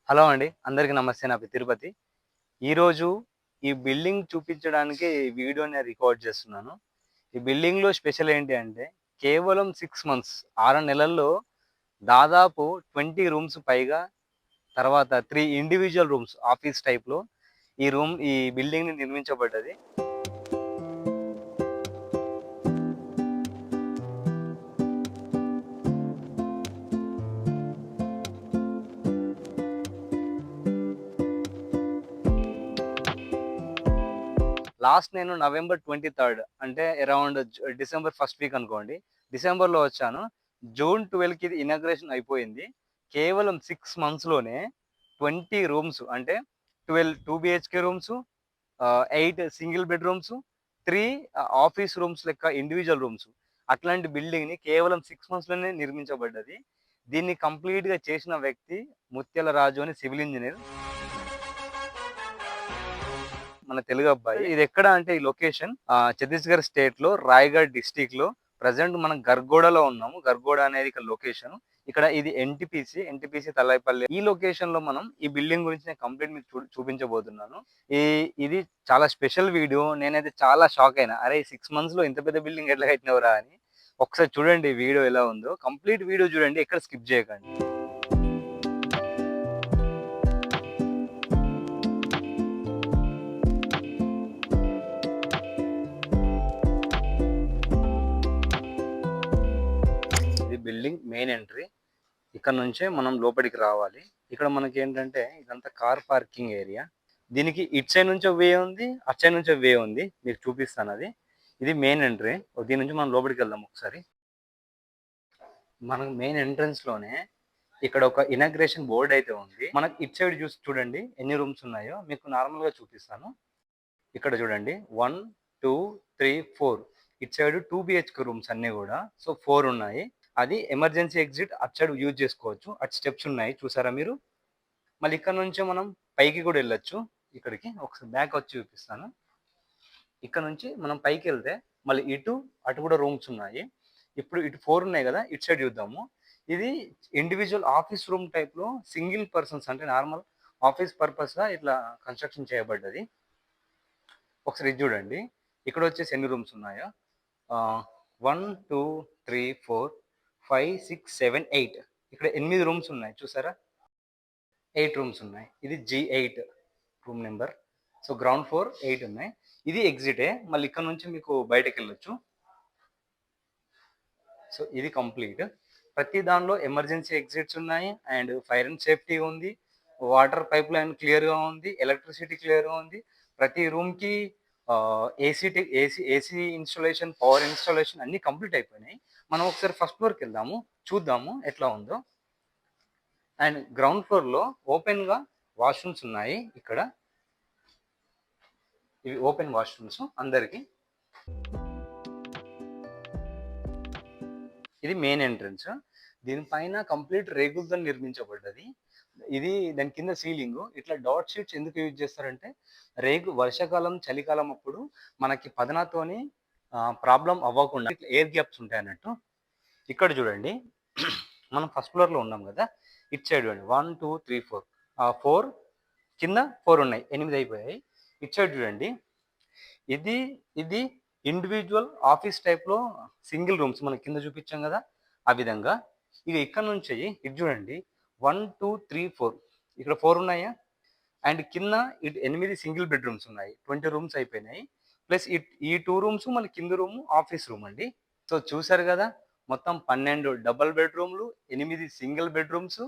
Hello అండి. అందరికీ నమస్తే. నా పేరు తిరుపతి. ఈరోజు ఈ బిల్డింగ్ చూపించడానికి ఈ వీడియోని రికార్డ్ చేస్తున్నాను. ఈ బిల్డింగ్‌లో స్పెషల్ ఏంటి అంటే కేవలం 6 మంత్స్ 6 నెలల్లో దాదాపు 20 రూమ్స్ పైగా, తర్వాత 3 ఇండివిడ్యువల్ రూమ్స్ ఆఫీస్ టైప్‌లో ఈ బిల్డింగ్‌ని నిర్మించబడ్డది. లాస్ట్ నేను నవంబర్ 23 అంటే అరౌండ్ డిసెంబర్ ఫస్ట్ వీక్ అనుకోండి. డిసెంబర్‌లో వచ్చాను. జూన్ 12కి ఇది ఇనాగ్రేషన్ అయిపోయింది. కేవలం 6 మంత్స్‌లోనే 20 రూమ్స్ అంటే 12 2 BHK rooms, 8 single bedrooms, 3 office rooms లెక్క ఇండివిడ్యువల్ రూమ్స్. అట్లాంటి బిల్డింగ్‌ని కేవలం 6 మంత్స్‌లోనే నిర్మించబడ్డది. దీన్ని కంప్లీట్‌గా చేసిన వ్యక్తి ముత్యాల రాజు అని సివిల్ ఇంజినీర్. మన తెలుగు అబ్బాయి. ఇది ఎక్కడ అంటే ఈ లొకేషన్ ఛత్తీస్‌గఢ్ స్టేట్‌లో రాయగఢ్ డిస్ట్రిక్ట్‌లో ప్రెజెంట్ మనం గర్గోడలో ఉన్నాము. గర్గోడ అనేది ఇక్కడ లొకేషన్. ఇక్కడ ఇది ఎన్‌టీపీసీ తలాయిపల్లి. ఈ లొకేషన్‌లో మనం ఈ బిల్డింగ్ గురించి నేను కంప్లీట్ మీకు చూపించబోతున్నాను. ఈ ఇది చాలా స్పెషల్ వీడియో. నేనైతే చాలా షాక్ అయినా. అరే! 6 మంత్స్‌లో ఇంత పెద్ద బిల్డింగ్ ఎట్లా కట్టినవురా అని. ఒకసారి చూడండి వీడియో ఎలా ఉందో. కంప్లీట్ వీడియో చూడండి. ఎక్కడ స్కిప్ చేయకండి. ఇది బిల్డింగ్ మెయిన్ ఎంట్రీ. ఇక్కడ నుంచే మనం లోపలికి రావాలి. ఇక్కడ మనకి ఏంటంటే ఇదంతా కార్ పార్కింగ్ ఏరియా. దీనికి ఇటు సైడ్ నుంచి ఒక వే ఉంది, అటు సైడ్ నుంచి ఒక వే ఉంది. మీకు చూపిస్తాను అది. ఇది మెయిన్ ఎంట్రీ. దీని నుంచి మనం లోపలికి వెళ్దాం ఒకసారి. మనకు మెయిన్ ఎంట్రన్స్ లోనే ఇక్కడ ఒక ఇనాగ్రేషన్ బోర్డ్ అయితే ఉంది. మనకి ఇటు సైడ్ చూసి చూడండి ఎన్ని రూమ్స్ ఉన్నాయో మీకు నార్మల్ గా చూపిస్తాను. ఇక్కడ చూడండి 1, 2, 3, 4. ఇటు సైడ్ 2 బిహెచ్కే రూమ్స్ అన్ని కూడా. సో 4 ఉన్నాయి. అది ఎమర్జెన్సీ ఎగ్జిట్ అటు సైడ్ యూజ్ చేసుకోవచ్చు. అటు స్టెప్స్ ఉన్నాయి చూసారా మీరు. మళ్ళీ ఇక్కడ నుంచే మనం పైకి కూడా వెళ్ళొచ్చు. ఇక్కడికి ఒకసారి బ్యాక్ వచ్చి చూపిస్తాను. ఇక్కడ నుంచి మనం పైకి వెళ్తే మళ్ళీ అటు కూడా రూమ్స్ ఉన్నాయి. ఇప్పుడు ఇటు 4 ఉన్నాయి కదా, ఇటు సైడ్ చూద్దాము. ఇది ఇండివిజువల్ ఆఫీస్ రూమ్ టైప్ లో సింగిల్ పర్సన్స్ అంటే నార్మల్ ఆఫీస్ పర్పస్ గా ఇట్లా కన్స్ట్రక్షన్ చేయబడ్డది. ఒకసారి ఇది చూడండి. ఇక్కడ వచ్చేసి ఎన్ని రూమ్స్ ఉన్నాయో 1, 2, 3, 4, 5, 6, 7, 8. ఇక్కడ 8 రూమ్స్ ఉన్నాయి చూసారా. 8 రూమ్స్ ఉన్నాయి. ఇది G8 room number. So ground floor 8 ఉన్నాయి. ఇది ఎగ్జిటే. మళ్ళీ ఇక్కడ నుంచి మీకు బయటకు వెళ్ళొచ్చు. సో ఇది కంప్లీట్. ప్రతి దానిలో ఎమర్జెన్సీ ఎగ్జిట్స్ ఉన్నాయి అండ్ ఫైర్ అండ్ సేఫ్టీ ఉంది. వాటర్ పైప్ లైన్ క్లియర్గా ఉంది. ఎలక్ట్రిసిటీ క్లియర్గా ఉంది. ప్రతి రూమ్కి ఏసీ ఇన్స్టాలేషన్, పవర్ ఇన్స్టాలేషన్ అన్నీ కంప్లీట్ అయిపోయినాయి. మనం ఒకసారి ఫస్ట్ ఫ్లోర్కి వెళ్దాము, చూద్దాము ఎట్లా ఉందో. అండ్ గ్రౌండ్ ఫ్లోర్లో ఓపెన్గా వాష్రూమ్స్ ఉన్నాయి. ఇక్కడ ఇవి ఓపెన్ వాష్రూమ్స్ అందరికి. ఇది మెయిన్ ఎంట్రన్స్. దీనిపైన కంప్లీట్ రేకులతో నిర్మించబడ్డది. ఇది దాని కింద సీలింగ్ ఇట్లా డాట్ షీట్స్ ఎందుకు యూజ్ చేస్తారంటే రేకు వర్షాకాలం చలికాలం అప్పుడు మనకి పదనతోని ప్రాబ్లం అవ్వకుండా ఇట్లా ఎయిర్ గ్యాప్స్ ఉంటాయి అన్నట్టు. ఇక్కడ చూడండి మనం ఫస్ట్ ఫ్లోర్లో ఉన్నాం కదా, ఇటు సైడ్ చూడండి 1, 2, 3, 4. 4 కింద 4 ఉన్నాయి, 8 అయిపోయాయి. ఇటు సైడ్ చూడండి. ఇది ఇది ఇండివిజువల్ ఆఫీస్ టైప్లో సింగిల్ రూమ్స్ మనం కింద చూపించాం కదా ఆ విధంగా. ఇక ఇక్కడ నుంచి ఇటు చూడండి 1, 2, 3, 4. ఇక్కడ 4 ఉన్నాయా. అండ్ కింద ఇటు 8 సింగిల్ బెడ్రూమ్స్ ఉన్నాయి. 20 రూమ్స్ అయిపోయినాయి. ప్లస్ ఈ 2 రూమ్స్ మళ్ళీ కింద రూమ్ ఆఫీస్ రూమ్ అండి. సో చూసారు కదా, మొత్తం 12 డబల్ బెడ్రూమ్లు, 8 సింగిల్ బెడ్రూమ్స్,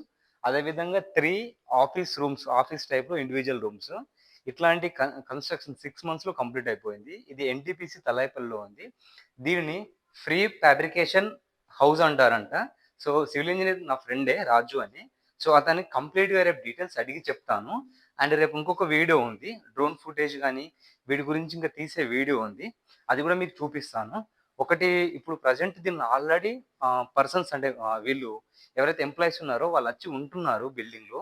అదేవిధంగా 3 ఆఫీస్ రూమ్స్ ఆఫీస్ టైప్లో ఇండివిజువల్ రూమ్స్. ఇట్లాంటి కన్స్ట్రక్షన్ 6 మంత్స్లో కంప్లీట్ అయిపోయింది. ఇది ఎన్టీపీసీ తలాయిపల్లిలో ఉంది. దీనిని ఫ్రీ ఫ్యాబ్రికేషన్ హౌస్ అంటారంట. సో సివిల్ ఇంజనీర్ నా ఫ్రెండే రాజు అని. సో అతనికి కంప్లీట్గా రేపు డీటెయిల్స్ అడిగి చెప్తాను. అండ్ రేపు ఇంకొక వీడియో ఉంది, డ్రోన్ ఫుటేజ్ కానీ వీడి గురించి ఇంకా తీసే వీడియో ఉంది, అది కూడా మీకు చూపిస్తాను. ఒకటి ఇప్పుడు ప్రజెంట్ దీన్ని ఆల్రెడీ పర్సన్స్ అంటే వీళ్ళు ఎవరైతే ఎంప్లాయీస్ ఉన్నారో వాళ్ళు వచ్చి ఉంటున్నారు బిల్డింగ్లో.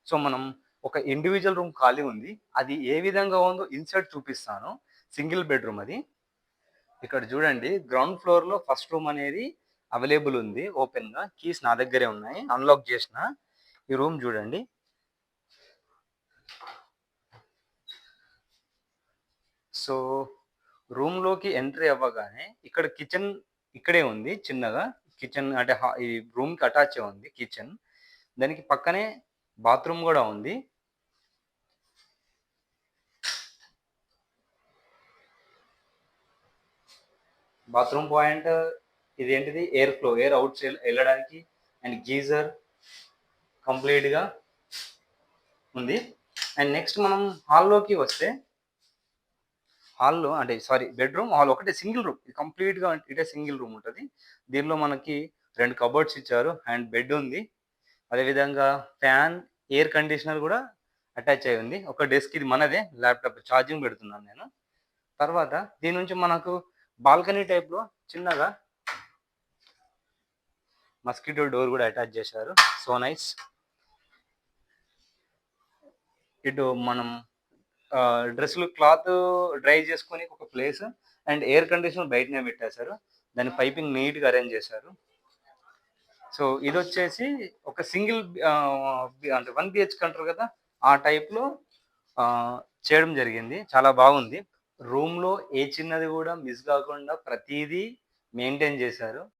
సో మనం ఒక ఇండివిజువల్ రూమ్ ఖాళీ ఉంది, అది ఏ విధంగా ఉందో ఇన్సర్ట్ చూపిస్తాను. సింగిల్ బెడ్రూమ్ అది. ఇక్కడ చూడండి గ్రౌండ్ ఫ్లోర్లో ఫస్ట్ రూమ్ అనేది అవైలబుల్ ఉంది ఓపెన్గా. కీస్ నా దగ్గరే ఉన్నాయి, అన్లాక్ చేసిన. ఈ రూమ్ చూడండి. సో, రూమ్‌లోకి ఎంట్రీ అవ్వగానే ఇక్కడ కిచెన్ ఇక్కడే ఉంది చిన్నగా. కిచెన్ అంటే ఈ రూమ్‌కి అటాచే ఉంది కిచెన్. దానికి పక్కనే బాత్రూమ్ గూడా ఉంది. బాత్రూమ్ పాయింట్ ఇదేంటిది air flow, air outside ఎళ్ళడానికి అండ్ గీజర్ కంప్లీట్‌గా ఉంది. అండ్ నెక్స్ట్ మనం హాల్‌లోకి వస్తే, హాల్‌లో అంటే సారీ బెడ్‌రూమ్, హాల్ ఒకటే సింగిల్ రూమ్. ఇది కంప్లీట్‌గా ఇటే సింగిల్ రూమ్ ఉంటది. దీనిలో మనకి 2 కబోర్డ్స్ ఇచ్చారు అండ్ బెడ్ ఉంది. అదేవిధంగా ఫ్యాన్, ఎయిర్ కండిషనర్ గూడా అటాచ్ అయ్యి ఉంది. ఒక డెస్క్ ఇది మనదే. ల్యాప్‌టాప్ ఛార్జింగ్ పెడుతున్నాను నేను. తర్వాత దీని నుంచి మనకు బాల్కనీ టైప్‌లో చిన్నగా మస్కిటో డోర్ గూడా అటాచ్ చేశారు. So nice. ఇటు మనం డ్రెస్సులు క్లాత్ డ్రై చేసుకోనికి ఒక ప్లేస్ అండ్ ఎయిర్ కండిషనర్ బయటనే పెట్టేశారు. దాని పైపింగ్ నీట్‌గా అరేంజ్ చేశారు. సో ఇదొచ్చేసి ఒక సింగిల్ అంటే 1 బిహెచ్‌కే అంటారు కదా! ఆ టైప్‌లో చేయడం జరిగింది. చాలా బాగుంది. రూమ్‌లో ఏ చిన్నది గూడా మిస్ గాకుండా ప్రతీదీ మెయింటైన్ చేశారు.